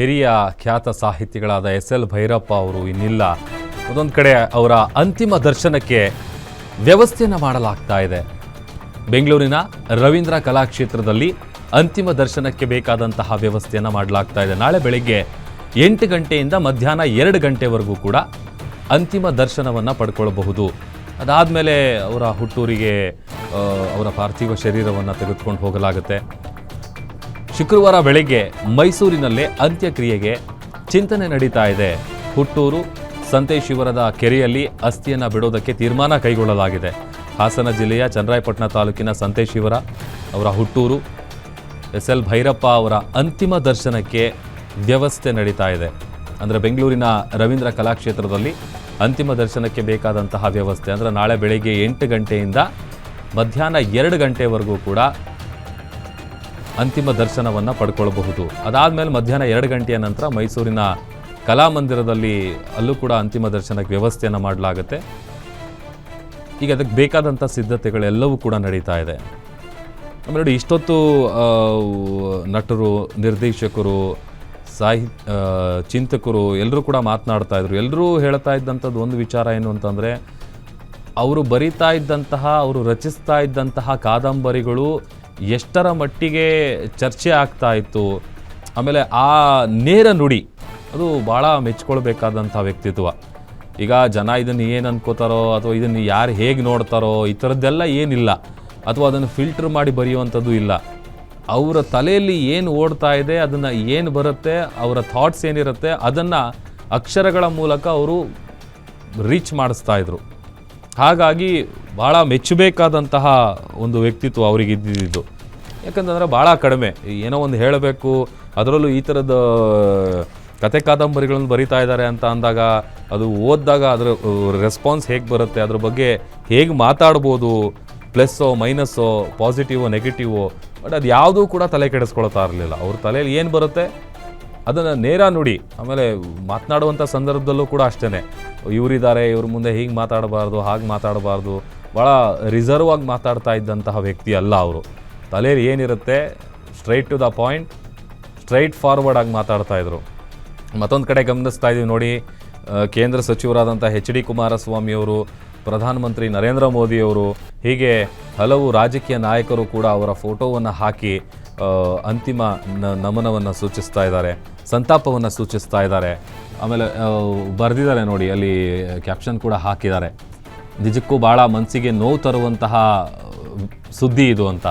ಹಿರಿಯ ಖ್ಯಾತ ಸಾಹಿತಿಗಳಾದ ಎಸ್.ಎಲ್. ಭೈರಪ್ಪ ಅವರು ಇನ್ನಿಲ್ಲ. ಒಂದೊಂದು ಕಡೆ ಅವರ ಅಂತಿಮ ದರ್ಶನಕ್ಕೆ ವ್ಯವಸ್ಥೆಯನ್ನು ಮಾಡಲಾಗ್ತಾ ಇದೆ. ಬೆಂಗಳೂರಿನ ರವೀಂದ್ರ ಕಲಾಕ್ಷೇತ್ರದಲ್ಲಿ ಅಂತಿಮ ದರ್ಶನಕ್ಕೆ ಬೇಕಾದಂತಹ ವ್ಯವಸ್ಥೆಯನ್ನು ಮಾಡಲಾಗ್ತಾ ಇದೆ. ನಾಳೆ ಬೆಳಗ್ಗೆ 8 ಗಂಟೆಯಿಂದ ಮಧ್ಯಾಹ್ನ 2 ಗಂಟೆವರೆಗೂ ಕೂಡ ಅಂತಿಮ ದರ್ಶನವನ್ನು ಪಡ್ಕೊಳ್ಬಹುದು. ಅದಾದಮೇಲೆ ಅವರ ಹುಟ್ಟೂರಿಗೆ ಅವರ ಪಾರ್ಥಿವ ಶರೀರವನ್ನು ತೆಗೆದುಕೊಂಡು ಹೋಗಲಾಗುತ್ತೆ. ಶುಕ್ರವಾರ ಬೆಳಗ್ಗೆ ಮೈಸೂರಿನಲ್ಲೇ ಅಂತ್ಯಕ್ರಿಯೆಗೆ ಚಿಂತನೆ ನಡೀತಾ ಇದೆ. ಹುಟ್ಟೂರು ಸಂತೇಶಿವರದ ಕೆರೆಯಲ್ಲಿ ಅಸ್ಥಿಯನ್ನು ಬಿಡೋದಕ್ಕೆ ತೀರ್ಮಾನ ಕೈಗೊಳ್ಳಲಾಗಿದೆ. ಹಾಸನ ಜಿಲ್ಲೆಯ ಚನ್ನರಾಯಪಟ್ಟಣ ತಾಲೂಕಿನ ಸಂತೇಶಿವರ ಅವರ ಹುಟ್ಟೂರು ಎಸ್.ಎಲ್. ಭೈರಪ್ಪ ಅವರ ಅಂತಿಮ ದರ್ಶನಕ್ಕೆ ವ್ಯವಸ್ಥೆ ನಡೀತಾ ಇದೆ. ಅಂದರೆ ಬೆಂಗಳೂರಿನ ರವೀಂದ್ರ ಕಲಾಕ್ಷೇತ್ರದಲ್ಲಿ ಅಂತಿಮ ದರ್ಶನಕ್ಕೆ ಬೇಕಾದಂತಹ ವ್ಯವಸ್ಥೆ ಅಂದರೆ ನಾಳೆ ಬೆಳಗ್ಗೆ 8 ಗಂಟೆಯಿಂದ ಮಧ್ಯಾಹ್ನ 2 ಗಂಟೆವರೆಗೂ ಕೂಡ ಅಂತಿಮ ದರ್ಶನವನ್ನು ಪಡ್ಕೊಳ್ಬಹುದು. ಅದಾದಮೇಲೆ ಮಧ್ಯಾಹ್ನ 2 ಗಂಟೆಯ ನಂತರ ಮೈಸೂರಿನ ಕಲಾಮಂದಿರದಲ್ಲಿ ಅಲ್ಲೂ ಕೂಡ ಅಂತಿಮ ದರ್ಶನಕ್ಕೆ ವ್ಯವಸ್ಥೆಯನ್ನು ಮಾಡಲಾಗುತ್ತೆ. ಈಗ ಅದಕ್ಕೆ ಬೇಕಾದಂಥ ಸಿದ್ಧತೆಗಳೆಲ್ಲವೂ ಕೂಡ ನಡೀತಾ ಇದೆ. ಆಮೇಲೆ ನೋಡಿ, ಇಷ್ಟೊತ್ತು ನಟರು, ನಿರ್ದೇಶಕರು, ಚಿಂತಕರು ಎಲ್ಲರೂ ಕೂಡ ಮಾತನಾಡ್ತಾ ಇದ್ರು. ಎಲ್ಲರೂ ಹೇಳ್ತಾ ಇದ್ದಂಥದ್ದು ಒಂದು ವಿಚಾರ ಏನು ಅಂತಂದರೆ, ಅವರು ಬರಿತಾ ಇದ್ದಂತಹ, ಅವರು ರಚಿಸ್ತಾ ಇದ್ದಂತಹ ಕಾದಂಬರಿಗಳು ಎಷ್ಟರ ಮಟ್ಟಿಗೆ ಚರ್ಚೆ ಆಗ್ತಾ ಇತ್ತು. ಆಮೇಲೆ ಆ ನೇರ ನುಡಿ ಅದು ಭಾಳ ಮೆಚ್ಕೊಳ್ಬೇಕಾದಂಥ ವ್ಯಕ್ತಿತ್ವ. ಈಗ ಜನ ಇದನ್ನು ಏನು ಅನ್ಕೋತಾರೋ ಅಥವಾ ಇದನ್ನು ಯಾರು ಹೇಗೆ ನೋಡ್ತಾರೋ ಈ ಥರದ್ದೆಲ್ಲ ಏನಿಲ್ಲ, ಅಥವಾ ಅದನ್ನು ಫಿಲ್ಟರ್ ಮಾಡಿ ಬರೆಯುವಂಥದ್ದು ಇಲ್ಲ. ಅವರ ತಲೆಯಲ್ಲಿ ಏನು ಓಡ್ತಾ ಇದೆ, ಅದನ್ನು ಏನು ಬರುತ್ತೆ, ಅವರ ಥಾಟ್ಸ್ ಏನಿರುತ್ತೆ ಅದನ್ನು ಅಕ್ಷರಗಳ ಮೂಲಕ ಅವರು ರೀಚ್ ಮಾಡಿಸ್ತಾ ಇದ್ರು. ಹಾಗಾಗಿ ಭಾಳ ಮೆಚ್ಚಬೇಕಾದಂತಹ ಒಂದು ವ್ಯಕ್ತಿತ್ವ ಅವರಿಗೆ ಇದ್ದಿದ್ದು. ಯಾಕಂತಂದರೆ ಭಾಳ ಕಡಿಮೆ ಏನೋ ಒಂದು ಹೇಳಬೇಕು, ಅದರಲ್ಲೂ ಈ ಥರದ ಕತೆ ಕಾದಂಬರಿಗಳನ್ನು ಬರಿತಾ ಇದ್ದಾರೆ ಅಂತ ಅಂದಾಗ ಅದು ಓದಿದಾಗ ಅದರ ರೆಸ್ಪಾನ್ಸ್ ಹೇಗೆ ಬರುತ್ತೆ, ಅದ್ರ ಬಗ್ಗೆ ಹೇಗೆ ಮಾತಾಡ್ಬೋದು, ಪ್ಲಸ್ಸೋ ಮೈನಸ್ಸೋ ಪಾಸಿಟಿವೋ ನೆಗೆಟಿವೋ, ಬಟ್ ಅದು ಯಾವುದೂ ಕೂಡ ತಲೆ ಕೆಡಿಸ್ಕೊಳ್ತಾ ಇರಲಿಲ್ಲ. ಅವ್ರ ತಲೆಯಲ್ಲಿ ಏನು ಬರುತ್ತೆ ಅದನ್ನು ನೇರ ನುಡಿ. ಆಮೇಲೆ ಮಾತನಾಡುವಂಥ ಸಂದರ್ಭದಲ್ಲೂ ಕೂಡ ಅಷ್ಟೇ, ಇವರಿದ್ದಾರೆ, ಇವ್ರ ಮುಂದೆ ಹೀಗೆ ಮಾತಾಡಬಾರ್ದು, ಹಾಗೆ ಮಾತಾಡಬಾರ್ದು, ಭಾಳ ರಿಸರ್ವ್ ಆಗಿ ಮಾತಾಡ್ತಾ ಇದ್ದಂತಹ ವ್ಯಕ್ತಿ ಅಲ್ಲ ಅವರು. ತಲೆಯಲ್ಲಿ ಏನಿರುತ್ತೆ straight to the point, straight forward ಆಗಿ ಮಾತಾಡ್ತಾ ಇದ್ರು. ಮತ್ತೊಂದು ಕಡೆ ಗಮನಿಸ್ತಾ ಇದ್ದೀವಿ ನೋಡಿ, ಕೇಂದ್ರ ಸಚಿವರಾದಂಥ H.D. ಕುಮಾರಸ್ವಾಮಿಯವರು, ಪ್ರಧಾನಮಂತ್ರಿ ನರೇಂದ್ರ ಮೋದಿಯವರು, ಹೀಗೆ ಹಲವು ರಾಜಕೀಯ ನಾಯಕರು ಕೂಡ ಅವರ ಫೋಟೋವನ್ನು ಹಾಕಿ ಅಂತಿಮ ನಮನವನ್ನು ಸೂಚಿಸ್ತಾ ಇದ್ದಾರೆ, ಸಂತಾಪವನ್ನು ಸೂಚಿಸ್ತಾ ಇದ್ದಾರೆ. ಆಮೇಲೆ ಬರೆದಿದ್ದಾರೆ ನೋಡಿ, ಅಲ್ಲಿ ಕ್ಯಾಪ್ಷನ್ ಕೂಡ ಹಾಕಿದ್ದಾರೆ. ನಿಜಕ್ಕೂ ಭಾಳ ಮನಸ್ಸಿಗೆ ನೋವು ತರುವಂತಹ ಸುದ್ದಿ ಇದು ಅಂತ.